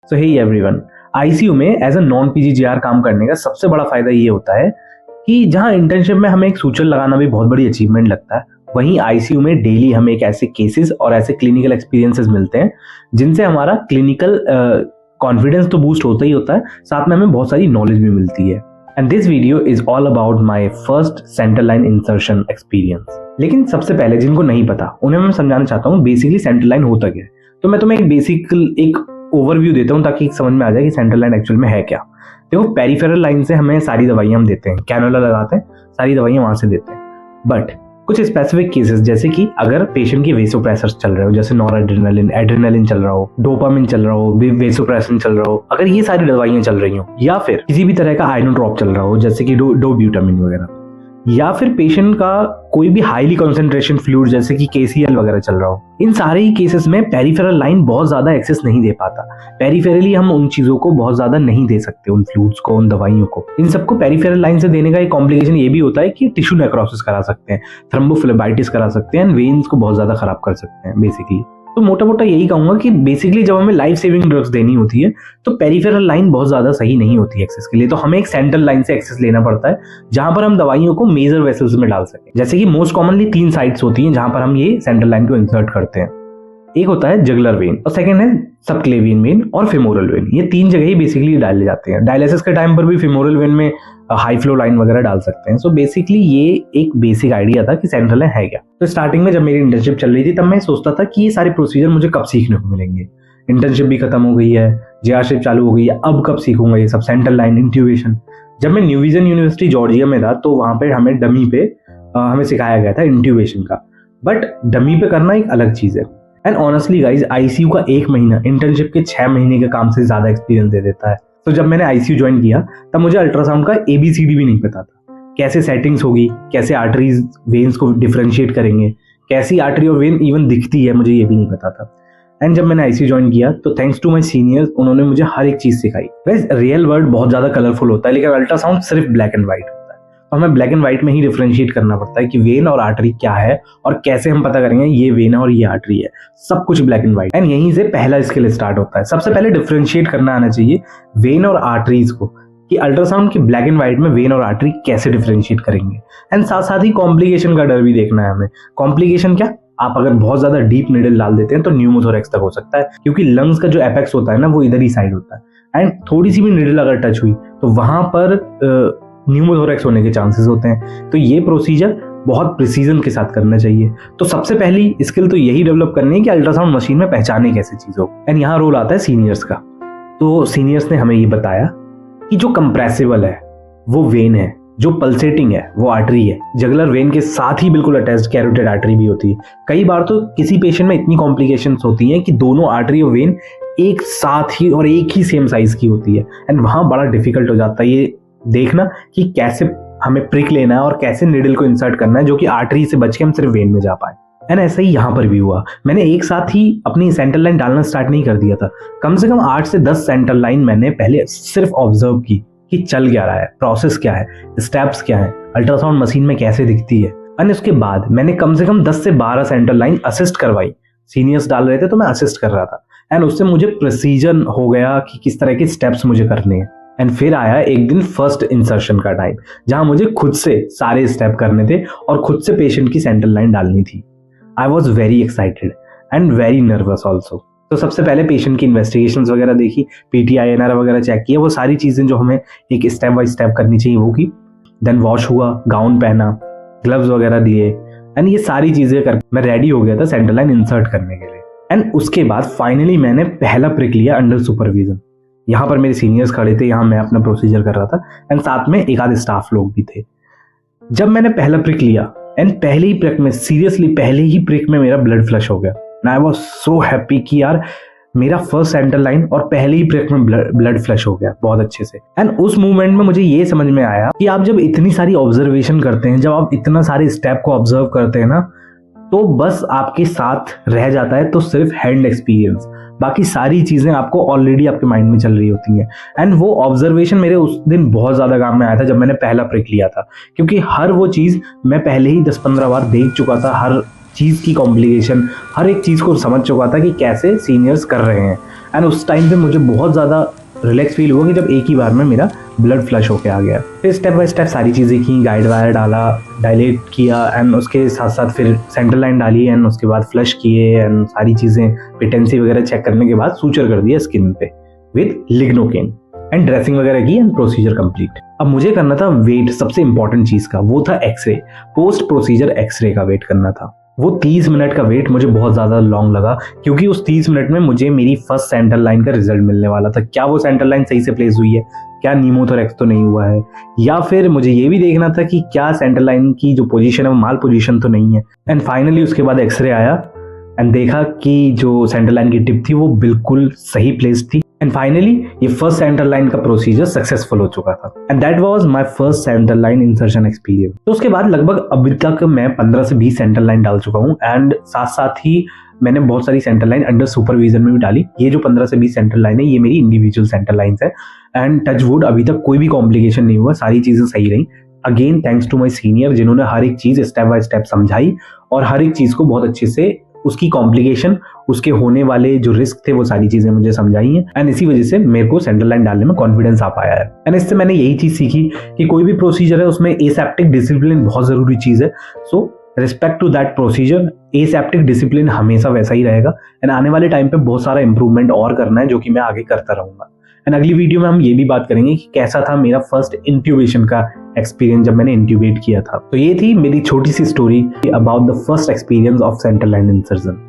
सो hey everyone, ICU में as a non पीजीजीआर काम करने का सबसे बड़ा फायदा ये होता है कि जहाँ इंटर्नशिप में हमें एक सूचर लगाना भी बहुत बड़ी अचीवमेंट लगता है, वहीं आईसीयू में डेली हमें एक ऐसे केसेस और ऐसे क्लिनिकल एक्सपीरियंसेस मिलते हैं जिनसे हमारा क्लिनिकल कॉन्फिडेंस तो बूस्ट होता ही होता है, साथ में हमें बहुत सारी नॉलेज भी मिलती है। And this video is all about my first central line insertion experience. लेकिन सबसे पहले जिनको नहीं पता उन्हें मैं समझाना चाहता हूँ बेसिकली सेंट्रल लाइन होता क्या है। तो मैं तुम्हें एक ओवरव्यू देता हूँ ताकि समझ में आ जाए कि सेंट्रल लाइन एक्चुअल में है क्या। देखो, पेरिफेरल लाइन से हमें सारी दवाइयां हम देते हैं, कैनुला लगाते हैं, सारी दवाइयां वहां से देते हैं। बट कुछ स्पेसिफिक केसेस जैसे कि अगर पेशेंट की वेसोप्रेसर चल रहे हो, जैसे नॉरएड्रेनालिन, एड्रेनालिन चल रहा हो, डोपामिन चल रहा हो, वेसोप्रेसिन चल रहा हो, अगर ये सारी दवाइयां चल रही हो, या फिर किसी भी तरह का आयरन ड्रॉप चल रहा हो जैसे कि डोब्यूटामिन वगैरह, या फिर पेशेंट का कोई भी हाईली कॉन्सेंट्रेशन फ्लूइड जैसे कि केसीएल वगैरह चल रहा हो, इन सारे ही केसेस में पेरिफेरल लाइन बहुत ज्यादा एक्सेस नहीं दे पाता। पेरिफेरली हम उन चीजों को बहुत ज्यादा नहीं दे सकते, उन फ्लूइड्स को, उन दवाइयों को। इन सबको पेरिफेरल लाइन से देने का एक कॉम्प्लिकेशन ये भी होता है कि टिश्यू नेक्रोसिस करा सकते हैं, थ्रोम्बोफ्लेबाइटिस करा सकते हैं, एंड वेन्स को बहुत ज्यादा खराब कर सकते हैं बेसिकली। तो मोटा मोटा यही कहूंगा कि बेसिकली जब हमें लाइफ सेविंग ड्रग्स देनी होती है तो पेरिफेरल लाइन बहुत ज्यादा सही नहीं होती एक्सेस के लिए, तो हमें एक सेंट्रल लाइन से एक्सेस लेना पड़ता है जहां पर हम दवाइयों को मेजर वेसल्स में डाल सकें। जैसे कि मोस्ट कॉमनली 3 साइट्स होती हैं जहां पर हम ये सेंट्रल लाइन को इंसर्ट करते हैं। एक होता है जगुलर वेन, और सेकंड है सबक्लेवियन वेन और फेमोरल वेन। ये 3 जगह ही बेसिकली डाले जाते हैं। डायलिसिस के टाइम पर भी फेमोरल वेन में हाई फ्लो लाइन वगैरह डाल सकते हैं। सो बेसिकली ये एक बेसिक आइडिया था कि सेंट्रल लाइन है क्या। तो स्टार्टिंग में जब मेरी इंटर्नशिप चल रही थी तब मैं सोचता था कि ये सारे प्रोसीजर मुझे कब सीखने को मिलेंगे। इंटर्नशिप भी खत्म हो गई है, जेआरशिप चालू हो गई है, अब कब सीखूंगा ये सब, सेंट्रल लाइन, इंट्यूबेशन। जब मैं न्यू विजन यूनिवर्सिटी जॉर्जिया में था तो वहां पे हमें डमी पे हमें सिखाया गया था इंट्यूबेशन का, बट डमी पे करना एक अलग चीज है। एंड ऑनेस्टली गाइज, आईसीयू का 1 महीना इंटर्नशिप के 6 महीने के काम से ज्यादा एक्सपीरियंस दे देता है। तो जब मैंने आईसीयू ज्वाइन किया तब मुझे अल्ट्रासाउंड का एबीसीडी भी नहीं पता था। कैसे सेटिंग्स होगी, कैसे आर्टरीज वेन्स को डिफरेंशिएट करेंगे, कैसी आर्टरी और वेन इवन दिखती है, मुझे ये भी नहीं पता था। एंड जब मैंने आईसीयू ज्वाइन किया तो थैंक्स टू माय सीनियर्स, उन्होंने मुझे हर एक चीज सिखाई। गाइस, रियल वर्ल्ड बहुत ज्यादा कलरफुल होता है लेकिन अल्ट्रासाउंड सिर्फ ब्लैक एंड व्हाइट होता है। तो हमें ब्लैक एंड व्हाइट में ही डिफरेंशिएट करना पड़ता है कि वेन और आर्टरी क्या है और कैसे हम पता करेंगे ये वेन है और ये आर्टरी है। सब कुछ ब्लैक एंड व्हाइट। एंड यहीं से पहला स्किल स्टार्ट होता है। सबसे पहले डिफरेंशिएट करना आना चाहिए वेन और आर्टरीज को, कि अल्ट्रासाउंड की ब्लैक एंड व्हाइट में वेन और आर्टरी कैसे डिफरेंशिएट करेंगे। एंड साथ साथ ही कॉम्प्लिकेशन का डर भी देखना है हमें। कॉम्प्लिकेशन क्या, आप अगर बहुत ज्यादा डीप निडल डाल देते हैं तो न्यूमोथोरेक्स तक हो सकता है, क्योंकि लंग्स का जो एपेक्स होता है ना वो इधर ही साइड होता है। एंड थोड़ी सी भी निडल अगर टच हुई तो वहां पर न्यूमोथोरेक्स होने के चांसेस होते हैं। तो ये प्रोसीजर बहुत प्रिसीजन के साथ करना चाहिए। तो सबसे पहली स्किल तो यही डेवलप करनी है कि अल्ट्रासाउंड मशीन में पहचाने कैसे चीजों। एंड यहाँ रोल आता है सीनियर्स का। तो सीनियर्स ने हमें ये बताया कि जो कंप्रेसिबल है वो वेन है, जो पल्सेटिंग है वो आर्टरी है। जगुलर वेन के साथ ही बिल्कुल अटैच्ड कैरोटिड आर्टरी भी होती है। कई बार तो किसी पेशेंट में इतनी कॉम्प्लिकेशंस होती हैं कि दोनों आर्टरी और वेन एक साथ ही और एक ही सेम साइज की होती है। एंड वहां बड़ा डिफिकल्ट हो जाता है ये देखना कि कैसे हमें प्रिक लेना है और कैसे निडल को इंसर्ट करना है जो कि आर्टरी से बच के हम सिर्फ वेन में जा पाए। एंड ऐसा ही यहाँ पर भी हुआ। मैंने एक साथ ही अपनी सेंट्रल लाइन डालना स्टार्ट नहीं कर दिया था। कम से कम 8 से 10 सेंट्रल लाइन मैंने पहले सिर्फ ऑब्जर्व की कि चल क्या रहा है, प्रोसेस क्या है, स्टेप्स क्या है, अल्ट्रासाउंड मशीन में कैसे दिखती है। एंड उसके बाद मैंने कम से कम 10 से 12 सेंट्रल लाइन असिस्ट करवाई। सीनियर्स डाल रहे थे तो मैं असिस्ट कर रहा था। एंड उससे मुझे प्रिसीजन हो गया कि किस तरह के स्टेप्स मुझे करने हैं। एंड फिर आया एक दिन फर्स्ट इंसर्शन का टाइम, जहां मुझे खुद से सारे स्टेप करने थे और खुद से पेशेंट की सेंट्रल लाइन डालनी थी। I was very excited and very nervous also. तो सबसे पहले पेशेंट की इन्वेस्टिगेशंस वगैरह देखी, पीटीआईएनआर वगैरह चेक किया, वो सारी चीजें जो हमें एक स्टेप बाय स्टेप करनी चाहिए वो की। देन वॉश हुआ, गाउन पहना, ग्लव्स वगैरह दिए, एंड ये सारी चीजें कर मैं रेडी हो गया था सेंट्रल लाइन इंसर्ट करने के लिए। एंड उसके बाद फाइनली मैंने पहला प्रिक लिया अंडर सुपरविजन। यहाँ पर मेरे सीनियर्स खड़े थे, यहाँ मैं अपना प्रोसीजर कर रहा था, एंड साथ में एक आधे स्टाफ लोग भी थे। जब मैंने पहला प्रिक लिया एंड पहले ही प्रिक में, सीरियसली पहले ही प्रिक में मेरा ब्लड फ्लश हो गया। And I was so happy कि यार मेरा फर्स्ट सेंट्रल लाइन और पहले ही प्रिक में ब्लड फ्लश हो गया बहुत अच्छे से। एंड उस मूवमेंट में मुझे ये समझ में आया कि आप जब इतनी सारी ऑब्जर्वेशन करते हैं, जब आप इतना सारे स्टेप को ऑब्जर्व करते हैं ना, तो बस आपके साथ रह जाता है तो सिर्फ हैंड एक्सपीरियंस। बाकी सारी चीजें आपको ऑलरेडी आपके माइंड में चल रही होती हैं। एंड वो ऑब्जर्वेशन मेरे उस दिन बहुत ज्यादा काम में आया था जब मैंने पहला प्रिक लिया था, क्योंकि हर वो चीज मैं पहले ही 10-15 बार देख चुका था। हर चीज़ की कॉम्प्लिकेशन, हर एक चीज़ को समझ चुका था कि कैसे सीनियर्स कर रहे हैं। एंड उस टाइम पे मुझे बहुत ज़्यादा रिलैक्स फील हुआ कि जब एक ही बार में मेरा ब्लड फ्लश होके आ गया। फिर स्टेप बाय स्टेप सारी चीज़ें की, गाइड वायर डाला, डायलेट किया एंड उसके साथ साथ फिर सेंट्रल लाइन डाली एंड उसके बाद फ्लश किए एंड सारी चीज़ें पेटेंसी वगैरह चेक करने के बाद सूचर कर दिया स्किन पे विद लिग्नोकेन एंड ड्रेसिंग वगैरह की एंड प्रोसीजर कंप्लीट। अब मुझे करना था वेट, सबसे इंपॉर्टेंट चीज़ का, वो था एक्सरे। पोस्ट प्रोसीजर एक्सरे का वेट करना था। वो 30 मिनट का वेट मुझे बहुत ज़्यादा लॉन्ग लगा, क्योंकि उस 30 मिनट में मुझे मेरी फर्स्ट सेंट्रल लाइन का रिजल्ट मिलने वाला था। क्या वो सेंट्रल लाइन सही से प्लेस हुई है, क्या नीमोथोरेक्स तो नहीं हुआ है, या फिर मुझे ये भी देखना था कि क्या सेंट्रल लाइन की जो पोजीशन है वो माल पोजीशन तो नहीं है। एंड फाइनली उसके बाद एक्सरे आया एंड देखा कि जो सेंट्रल लाइन की टिप थी वो बिल्कुल सही प्लेस थी। एंड फाइनली ये फर्स्ट सेंट्रल लाइन का प्रोसीजर सक्सेसफुल हो चुका था and that was my first central line insertion experience. तो उसके बाद लगभग अभी तक मैं 15 से 20 सेंट्रल लाइन डाल चुका हूँ एंड साथ साथ ही मैंने बहुत सारी सेंट्रल लाइन अंडर सुपरविजन में भी डाली। ये जो 15 से 20 सेंट्रल लाइन है ये मेरी इंडिविजुअल सेंट्रल लाइन्स है एंड टच वुड अभी तक कोई भी कॉम्प्लिकेशन नहीं हुआ, सारी चीजें सही रही। Again thanks to my senior जिन्होंने हर एक चीज स्टेप बाय स्टेप समझाई और हर एक चीज को बहुत अच्छे से, उसकी कॉम्प्लिकेशन, उसके होने वाले जो रिस्क थे वो सारी चीजें मुझे समझाई हैं एंड इसी वजह से मेरे को सेंट्रल लाइन डालने में कॉन्फिडेंस आ पाया है। एंड इससे मैंने यही चीज सीखी कि कोई भी प्रोसीजर है उसमें एसेप्टिक डिसिप्लिन बहुत जरूरी चीज है। So respect to that procedure, aseptic discipline हमेशा वैसा ही रहेगा एंड आने वाले टाइम पे बहुत सारा इंप्रूवमेंट और करना है जो कि मैं आगे करता रहूंगा। एंड अगली वीडियो में हम ये भी बात करेंगे कि कैसा था मेरा फर्स्ट इंट्यूबेशन का एक्सपीरियंस जब मैंने इंट्यूबेट किया था। तो ये थी मेरी छोटी सी story about the first experience of central line insertion.